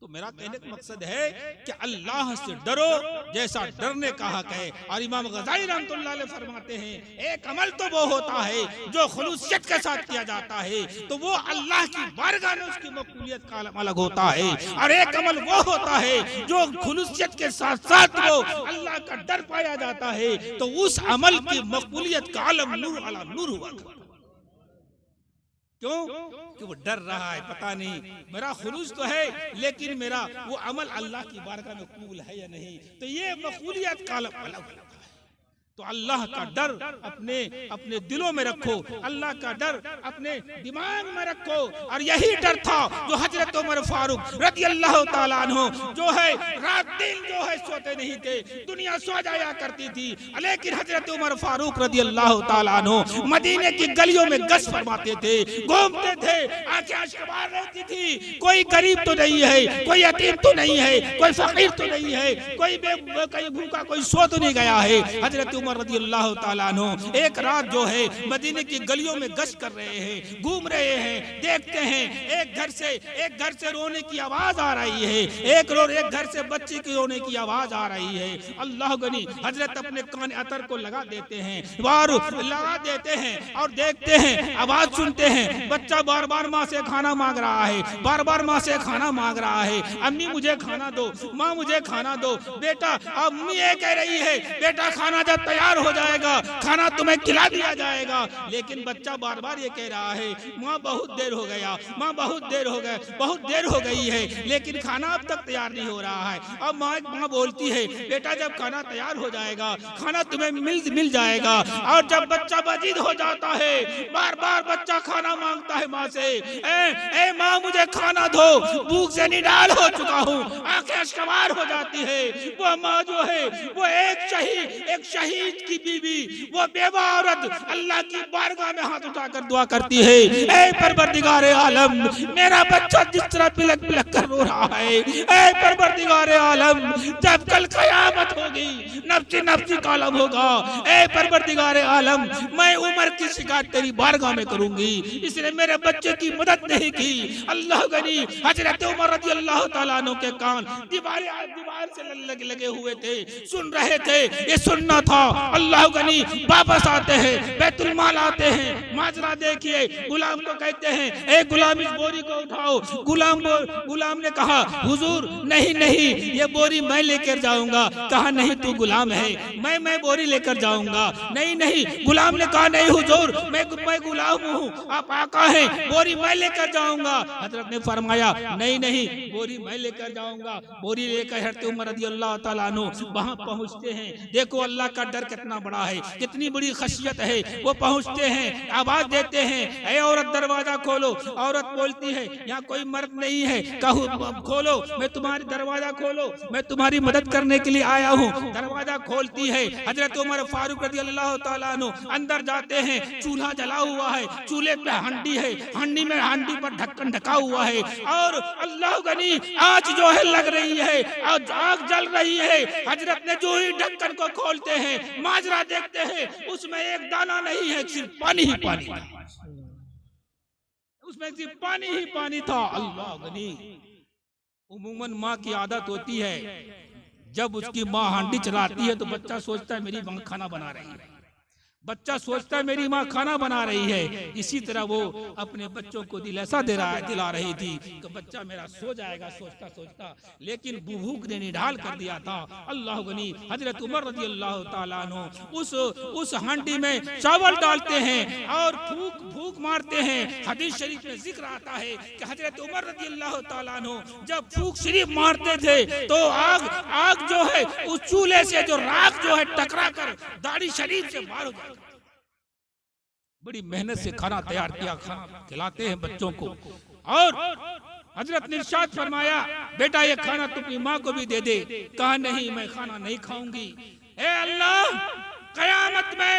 तो मेरा कहने का मकसद है कि अल्लाह से डरो जैसा डरने का हक है। और इमाम गज़ाली रहमतुल्लाह अलैह फरमाते हैं, एक अमल तो वो होता है जो खुलूसियत के साथ किया जाता है, तो वो अल्लाह की बारगाह में उसकी मकबूलियत का आलम अलग होता है। और एक अमल वो होता है जो खुलूसियत के साथ साथ वो अल्लाह का डर पाया जाता है, तो उस अमल की मकबूलियत का आलम नूर अला नूर हुआ। क्यों? कि वो डर रहा है, पता नहीं मेरा खुलूस तो है लेकिन मेरा वो अमल अल्लाह की बारगाह में कबूल है या नहीं। तो ये मकबूलियत का अलग अलग है। तो अल्लाह का डर अपने अपने दिलों में रखो, अल्लाह का डर अपने दिमाग में रखो। और यही डर था जो हजरत उमर फारूक रज़ी अल्लाह तआला अन्हु जो है रात दिन जो है सोते नहीं थे, दुनिया सो जाया करती थी, लेकिन हजरत उमर फारूक रज़ी अल्लाह तआला अन्हु मदीने की गलियों में गश्त फरमाते थे, घूमते थे, आंखें अश्कबार रहती थी, कोई गरीब तो नहीं है, कोई यतीम तो नहीं है, कोई फकीर तो नहीं है, कोई भूखा कोई सो तो नहीं गया है। हजरत उमर रज़ी अल्लाह तआला अन्हु एक रात जो है मदीने की गलियों में गश्त कर रहे हैं, घूम रहे हैं, देखते हैं एक घर से रोने की आवाज आ रही है, एक घर से बच्चे की रोने की आवाज आ रही है। अल्लाह गनी हजरत अपने कान अतर को लगा देते हैं, लगा देते हैं और देखते हैं, आवाज सुनते हैं, बच्चा बार बार माँ से खाना मांग रहा है, बार बार माँ से खाना मांग रहा है, अम्मी मुझे खाना दो, माँ मुझे खाना दो। बेटा अम्मी ये कह रही है बेटा खाना जब तैयार हो जाएगा खाना तुम्हें खिला दिया जाएगा, लेकिन बच्चा बार बार ये कह रहा है माँ बहुत देर हो गया, माँ बहुत देर हो गई है, लेकिन खाना अब तक तैयार नहीं हो रहा है। अब माँ बोलती है बेटा जब खाना तैयार हो जाएगा खाना तुम्हें मिल जाएगा। और जब बच्चा बजीद हो जाता है, बार बार बच्चा खाना मांगता है माँ से, ए माँ मुझे खाना दो, भूख से निडाल हो चुका हूँ, आंखें अश्कबार हो जाती है। वो माँ जो है वो एक शहीद की बीवी, वो बेवा औरत अल्लाह की बारगाह में हाथ उठाकर दुआ करती है, ऐ परवरदिगारे आलम मेरा बच्चा जिस तरह बिलक बिलक कर रो रहा है, ऐ परवरदिगारे आलम जब कल क़यामत होगी नफ्सी नफ्सी का आलम होगा, ऐ परवरदिगारे आलम मैं उमर की शिकायत तेरी बारगाह में करूंगी, इसलिए मेरे बच्चे की मदद नहीं की। अल्लाह गनी हजरत उमर रज़ी अल्लाह तआला अन्हु के कान दीवार से लगे हुए थे, सुन रहे थे, ये सुनना था। अल्लाह गनी वापस आते हैं, बैतुल माल आते हैं, माजरा देखिए, गुलाम को कहते हैं ए गुलाम इस बोरी को उठाओ। गुलाम ने कहा हुजूर नहीं ये बोरी मैं लेकर जाऊंगा। कहा नहीं तू गुलाम है, मैं बोरी लेकर जाऊंगा। नहीं गुलाम ने कहा नहीं हुजूर मैं गुलाम हूँ, आप आका हैं, बोरी मैं लेकर जाऊंगा। हजरत ने फरमाया नहीं बोरी मैं लेकर जाऊंगा। बोरी लेकर हजरत उमर रज़ी अल्लाह तआला अन्हु वहां पहुंचते हैं। देखो अल्लाह का डर कितना बड़ा है, कितनी बड़ी खशियत है। वो पहुंचते हैं, आवाज देते हैं ऐ औरत दरवाजा खोलो। औरत बोलती है यहाँ कोई मर्द नहीं है, खोलो, मैं तुम्हारी दरवाजा खोलो, मैं तुम्हारी मदद करने के लिए आया हूँ। दरवाजा खोलती है, हजरत उमर फारूक रज़ी अल्लाह तआला अन्हु अंदर जाते हैं। चूल्हा जला हुआ है, चूल्हे पे हांडी है, हांडी पर ढक्कन ढका हुआ है और अल्लाह गनी आँच जो है लग रही है और आग जल रही है। हजरत ने जो ही ढक्कन को खोलते हैं, माजरा देखते हैं, उसमें एक दाना नहीं है, सिर्फ पानी ही पानी था, उसमें सिर्फ पानी ही पानी था। अल्लाह गनी उमूमन माँ की आदत होती है जब उसकी माँ हांडी चलाती है तो बच्चा सोचता है मेरी माँ खाना बना रही है, बच्चा सोचता है मेरी माँ खाना बना रही है। इसी तरह वो अपने बच्चों को दिलासा दिला रही थी कि बच्चा मेरा सो जाएगा सोचता, लेकिन भूख ने निढाल कर दिया था। अल्लाह गनी हजरत उमर रज़ी अल्लाह तआला अन्हु उस हांडी में चावल डालते हैं और फूक मारते हैं। हदीस शरीफ में जिक्र आता है कि हजरत उमर रज़ी अल्लाह तआला अन्हु जब फूक शरीफ मारते थे तो आग जो है उस चूल्हे से जो राख जो है टकरा कर दाढ़ी शरीफ से बाहर हो जाती। बड़ी मेहनत से खाना तैयार किया, खाना खिलाते हैं बच्चों को। और हजरत ने इरशाद फरमाया बेटा ये खाना तुम अपनी माँ को भी दे दे। कहा नहीं मैं खाना नहीं खाऊंगी। ए अल्लाह कयामत में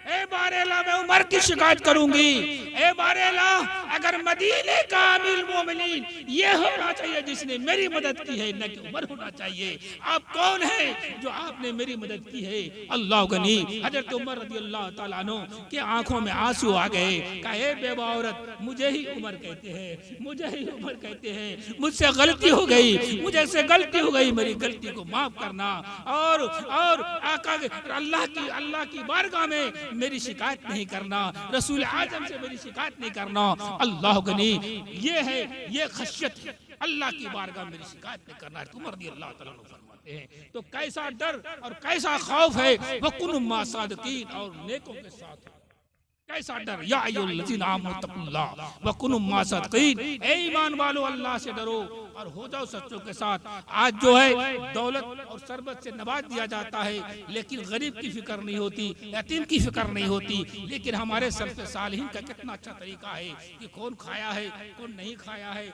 ए बारेला मैं उमर की शिकायत करूंगी, ए बारेला अगर मदीने का अमीरुल मोमिनीन ये होना चाहिए जिसने मेरी मदद की है, न कि उमर होना चाहिए। आप कौन है जो आपने मेरी मदद की है? अल्लाह गनी। हजरत उमर रज़ी अल्लाह तआला अन्हु के आंखों में आंसू आ गए। कहा बेवा औरत, मुझे ही उमर कहते हैं, मुझे ही उमर कहते हैं, मुझसे गलती हो गई, मुझे से गलती हो गई, मेरी गलती को माफ करना और आका अल्लाह की बारगाह में मेरी शिकायत नहीं करना, रसूल आजम से मेरी शिकायत नहीं करना। अल्लाह गनी, ये है, ये खशियत है, अल्लाह की बारगाह में मेरी शिकायत नहीं करना है। उमर रज़ी अल्लाह तआला अन्हु फरमाते हैं तो कैसा डर और कैसा खौफ है, वकुन मा सादिकीन, और नेकों के साथ कैसा डर। या अय्युहल्लज़ीना आमनु तक़ुल्लाह वकुनु मा सादिकीन, ए ईमान वालो अल्लाह से डरो और हो जाओ सच्चों के साथ। आज जो है दौलत और सरबत से नवाज दिया जाता है, लेकिन गरीब की फिक्र नहीं होती, यतीम की फिक्र नहीं होती। लेकिन हमारे सल्फ़े सालिहीन का कितना अच्छा तरीका है कि कौन खाया है, कौन नहीं खाया है,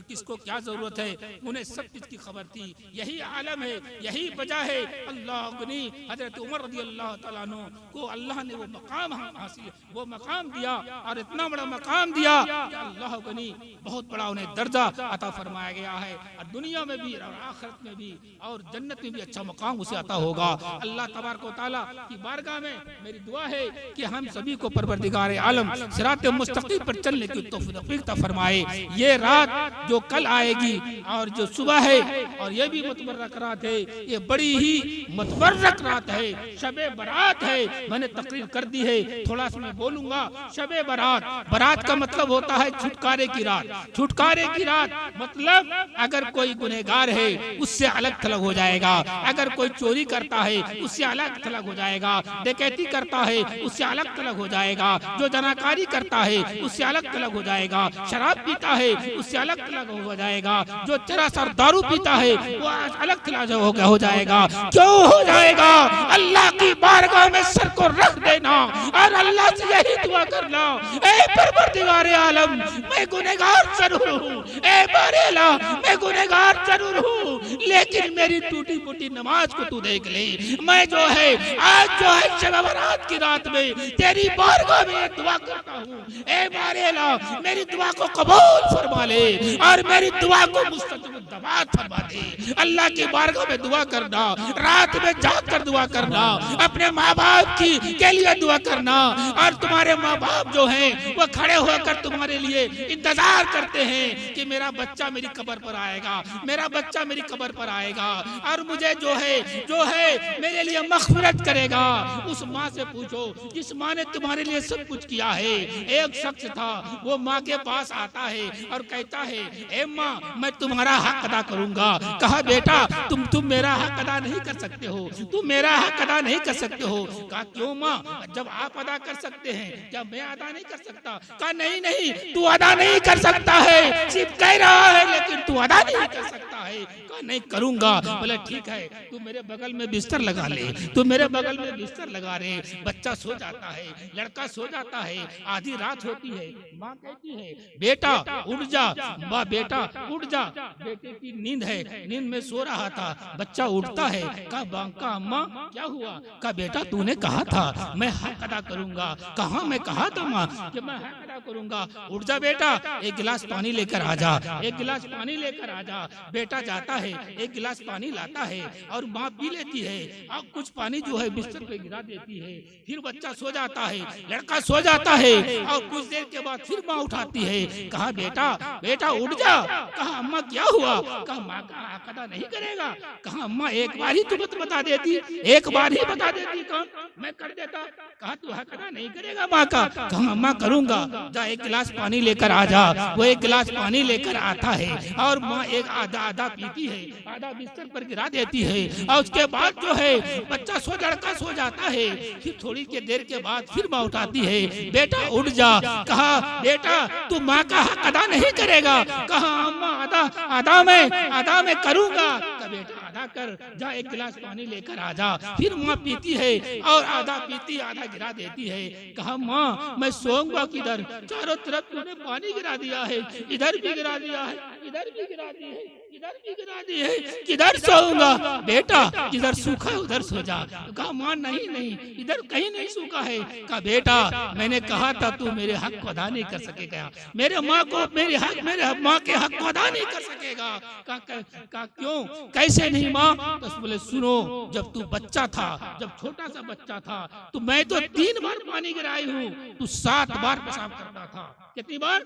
किसको क्या जरूरत है, उन्हें सब चीज की खबर थी। यही आलम है, यही वजह है। अल्लाह गनी, हजरत उमर रज़ी अल्लाह तआला अन्हु को अल्लाह ने वो मकाम हासिल, वो मकाम दिया, और इतना बड़ा मकाम दिया कि अल्लाह गनी बहुत बड़ा उन्हें दर्जा अता फरमाया गया है, और दुनिया में भी और आखिरत में भी और जन्नत में भी अच्छा मकाम उसे अता होगा। अल्लाह तबारक व तआला की बारगाह में मेरी दुआ है कि हम सभी को परवरदिगार आलम सिरात मुस्तकीम पर चलने की तौफीक अता फरमाए। ये रात जो कल आएगी और जो सुबह है, और ये भी मुतबर्रक रात है, ये बड़ी ही मुतबर्रक रात है, शबे बारात है। मैंने तकरीर कर दी है, थोड़ा सा मैं बोलूंगा। शबे बारात, बारात का मतलब होता है छुटकारे की रात। छुटकारे की रात मतलब अगर कोई गुनहगार है उससे अलग थलग हो जाएगा, अगर कोई चोरी करता है उससे अलग थलग हो जाएगा, डकैती करता है उससे अलग थलग हो जाएगा, जो जनाकारी करता है उससे अलग थलग हो जाएगा, शराब पीता है उससे अलग थलग हो जाएगा, जो चरासर दारू पीता है वो अलग थलग हो जाएगा। क्यों हो जाएगा? अल्लाह की बारगाह में सर को रख देना और अल्लाह से यही दुआ करना, ऐ परवरदिगार आलम मैं गुनहगार जरूर हूँ, ऐ बारेला मैं गुनहगार जरूर हूँ, लेकिन मेरी टूटी फूटी नमाज को तू देख ले। मैं जो है आज जो है शब बारात की रात में तेरी बारगाह में दुआ करता हूँ, ऐ बारेला मेरी दुआ को कबूल फरमा ले और मेरी दुआ को मुस्तजब दवात फरमा दे। अल्लाह की बारगाह में दुआ करना, रात में जाग कर दुआ करना, अपने माँ बाप के लिए दुआ करना, और तुम्हारे माँ बाप जो हैं वो खड़े होकर तुम्हारे लिए इंतजार करते हैं कि मेरा बच्चा मेरी कब्र पर आएगा, मेरा बच्चा मेरी कब्र पर आएगा और मुझे जो है मेरे लिए मग़फ़िरत करेगा। उस माँ से पूछो जिस माँ ने तुम्हारे लिए सब कुछ किया है। एक शख्स था, वो माँ के पास आता है और कहता है, ए माँ मैं तुम्हारा हक अदा करूंगा। कहा बेटा तुम मेरा हक अदा नहीं कर सकते हो, तुम मेरा हक अदा नहीं कर सकते हो। कहा क्यों माँ, जब आप अदा कर सकते हैं क्या मैं अदा नहीं कर सकता? कहा नहीं तू अदा नहीं कर सकता है, सिर्फ कह रहा है लेकिन तू अदा नहीं कर सकता है। कहा नहीं करूंगा। बोले ठीक है, तू मेरे बगल में बिस्तर लगा ले, तू मेरे बगल में बिस्तर लगा ले। बच्चा सो जाता है, लड़का सो जाता है, आधी रात होती है, माँ कहती है बेटा उठ जा, माँ बेटा उठ जा, बेटे की नींद है, नींद में सो रहा था। बच्चा उठता है, कहा अम्मा क्या हुआ? कहा बेटा तूने कहा था मैं हक अदा करूंगा। कहा मैं कहा था माँ कि मैं हक अदा करूंगा। उठ जा बेटा, एक गिलास पानी लेकर आ जा, एक गिलास पानी लेकर आ जा। बेटा जाता है, एक गिलास पानी लाता है और माँ पी लेती है और कुछ पानी जो है बिस्तर पे गिरा देती है। फिर बच्चा सो जाता है, लड़का सो जाता है और कुछ देर के बाद फिर माँ उठाती है। कहा बेटा उठ जा। कहा अम्मा क्या हुआ? कहा माँ का हक अदा नहीं करेगा। कहा अम्मा एक बार ही तुम बता देती, एक बार ही बता देती, कहा मैं कर देता। कहा तू हक अदा नहीं करेगा माँ का? कहा अम्मा करूंगा। जा एक गिलास पानी लेकर आ जा। वो एक गिलास पानी लेकर आता है और माँ एक आधा पीती है, आधा बिस्तर पर गिरा देती है और उसके बाद जो है बच्चा लड़का सो जाता है। फिर थोड़ी के देर के बाद फिर माँ उठाती है, बेटा उठ जा। कहा बेटा तू माँ का हक अदा नहीं करेगा। कहा अम्मा आधा मैं करूंगा। बेटा आधा कर, जा एक गिलास पानी लेकर आ जा। फिर माँ पीती है और आधा पीती आधा गिरा देती है। कहा माँ मैं सोऊंगा किधर, चारों तरफ तूने पानी गिरा दिया है, इधर भी गिरा दिया है, इधर भी गिरा दी है, इधर भी गिरा दी है, किधर सोऊंगा? बेटा जिधर सूखा है उधर सो जा। कहा माँ नहीं नहीं, इधर कहीं नहीं सूखा है। कहा बेटा मैंने कहा था तू मेरे हक को अदा नहीं कर सकेगा, मेरे माँ को मेरे माँ के हक को अदा नहीं कर सकेगा। कहा क्यों, कैसे नहीं माँ? तो बोले सुनो, जब तू बच्चा था, जब छोटा सा बच्चा था, तो मैं तो 3 बार पानी गिराई हूँ, तू 7 बार पेशाब करता था। कितनी बार?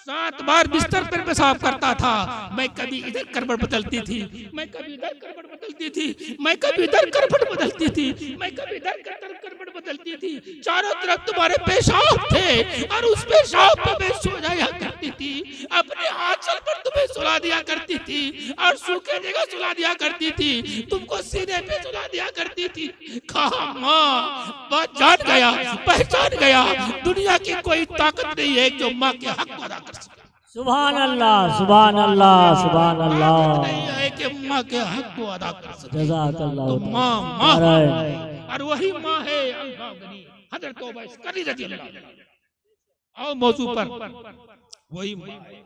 7 बार बिस्तर पर पेशाब करता था। मैं कभी इधर करवट बदलती थी, मैं कभी इधर करवट बदलती थी, मैं कभी इधर करवट बदलती थी, मैं कभी इधर करवट बदलती थी। चारों तरफ तुम्हारे पेशाब थे और उस पेशाब पे मैं सो जाया करती थी, अपने आंचल पर तुम्हें सुला दिया करती थी और सूखे जगह सुला दिया करती थी, तुमको सीने पे सुला दिया करती थी। कहा माँ बात जान गया, पहचान गया, दुनिया की कोई ताकत नहीं है जो माँ के हक अदा कर सके। सुभान अल्लाह, सुभान अल्लाह, सुभान अल्लाह। नहीं है कि माँ के हक को अदा कर सके। जज़ाकल्लाह। तो माँ है और वही माँ है अल्लाह गनी हज़रत उवैस करनी रज़ियल्लाहु अन्हु। और मौजू पर वही माँ है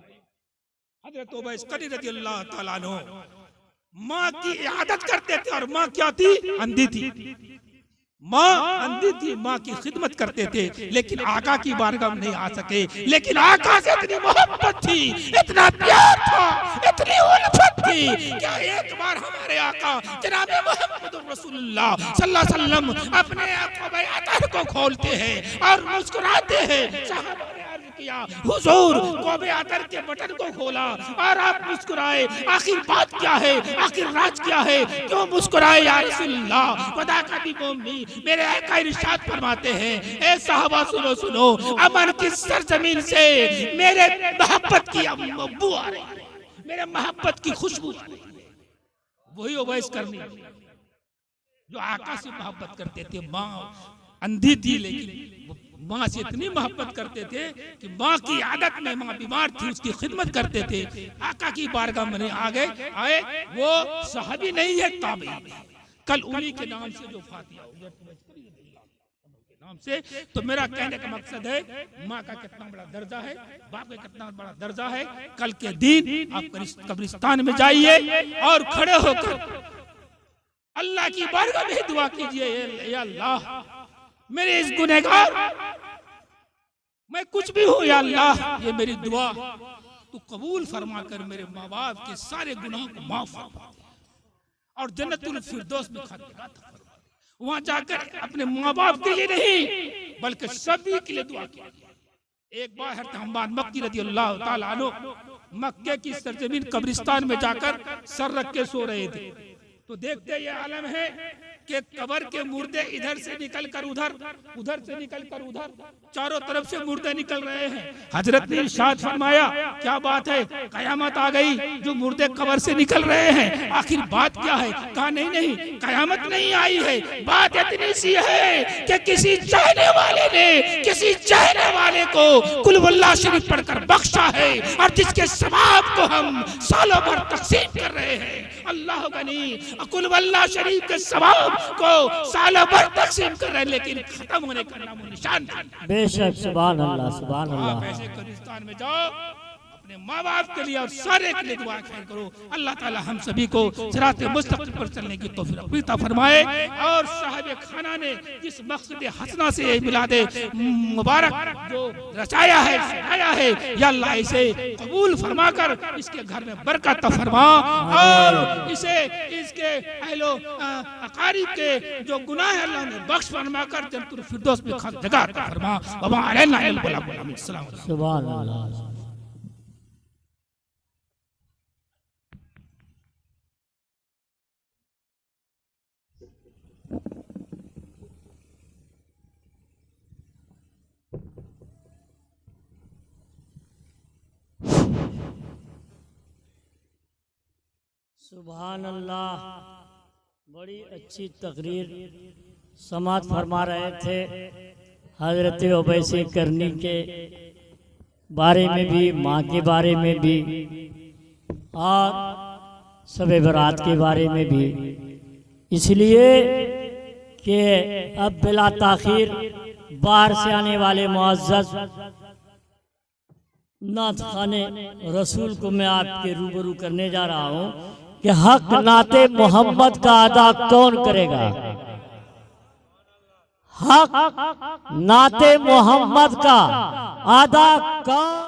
हज़रत उवैस करनी रज़ियल्लाहु ताला अन्हु। माँ की इबादत करते थे और माँ क्या थी? अंधी थी। माँ अंधी थी, माँ की खिदमत करते थे, लेकिन आका की बारगाह में नहीं आ सके। लेकिन आका से इतनी मोहब्बत थी, इतना प्यार था, इतनी उल्फत थी, क्या एक बार हमारे आका जनाब मोहम्मद रसूलुल्लाह सल्लल्लाहु अलैहि वसल्लम अपने अक़बा अतर को खोलते हैं और मुस्कुराते हैं। साहबा ने अर्ज़ किया हुजूर क़बा अतर के बटन को खोला और आप मुस्कुराए, आखिर बात क्या है, आखिर राज क्या है, क्यों मुस्कुराए या रसूलुल्लाह? खुदा का दी मोमिन मेरे आका इरशाद फरमाते हैं, ए साहबा सुनो सुनो, अमन की सरजमीन से मेरे मोहब्बत की बू आ रही है, मेरे मोहब्बत की खुशबू आ रही है। वही उवैस करनी जो आका से मोहब्बत करते थे। माँ अंधी थी लेकिन माँ से इतनी मोहब्बत करते थे कि माँ की आदत में, माँ बीमार थी उसकी खिदमत करते थे। आका की बारगाह में आए वो सहाबी नहीं है, ताबई। कल उन्हीं के नाम से जो फातिहा नाम से, तो मेरा कहने का मकसद है माँ का कितना बड़ा दर्जा है, बाप का कितना बड़ा दर्जा है। कल के दिन आप कब्रिस्तान में जाइए और खड़े होकर अल्लाह की बारगाह में दुआ कीजिए, या अल्लाह मेरे इस गुनहगार, मैं कुछ भी हूँ, या अल्लाह ये मेरी दुआ तू कबूल फरमा कर मेरे माँ बाप के सारे गुनाहों को माफ फरमा और जन्नतुल फिरदौस में खड़ा वहां जाकर अपने माँ बाप के लिए नहीं बल्कि सभी के लिए दुआ की। एक बार हम्माद मक्की रज़ियल्लाहु ताला अन्हु मक्के की सरजमीन कब्रिस्तान में जाकर सर रख के सो रहे थे, तो देखते ये आलम है कि कब्र के मुर्दे इधर से निकल कर उधर, उधर से निकल कर उधर, चारों तरफ से मुर्दे निकल रहे हैं। हजरत ने इरशाद फरमाया क्या बात है, कयामत आ गई, जो मुर्दे कब्र से निकल रहे हैं, आखिर बात क्या है? कहा नहीं नहीं, कयामत नहीं आई है, बात इतनी सी है कि किसी चाहने वाले ने किसी चाहने वाले को कुल वल्लाह शरीफ पढ़कर बख्शा है और जिसके सवाब को हम सालों भर तकसीम कर रहे हैं। अल्लाह गनी कुल वल्लाह शरीफ के सवाब को सालों भर तकसीम कर रहे हैं, लेकिन खत्म होने का नामो निशान नहीं। बेशक, सुभान अल्लाह, सुभान अल्लाह। ऐसे कब्रिस्तान में जाओ, अपने माँ बाप के लिए और सारे के लिए दुआ खैर करो। अल्लाह ताला हम सभी को सिरात मुस्तकीम पर चलने की तौफीक अता फरमाए। और साहिब खाना ने जिस मकसद हसना से ये मिलादे मुबारक जो रचाया है, सजाया है, या अल्लाह इसे कबूल फरमाकर इसके घर में बरकत फरमा और इसे इसके अहलो अकारीब के जो गुनाह है अल्लाह ने बख्श फरमाकर जन्नतुल फिरदौस में खास जगह अता फरमा। वमा अलैना इल्लल बलाग। सुभान अल्लाह। सुभान अल्लाह। बड़ी अच्छी तकरीर समात फरमा रहे थे हजरत उवैस करनी के बारे में भी, माँ के बारे में भी, और शब बारात के बारे में भी, इसलिए कि अब बिला ताखीर बाहर से आने वाले मुअज़्ज़ज़ नात खाने रसूल को मैं आपके रूबरू करने जा रहा हूँ कि हक नाते मोहम्मद का अदा कौन करेगा। हक नाते मोहम्मद का अदा कौन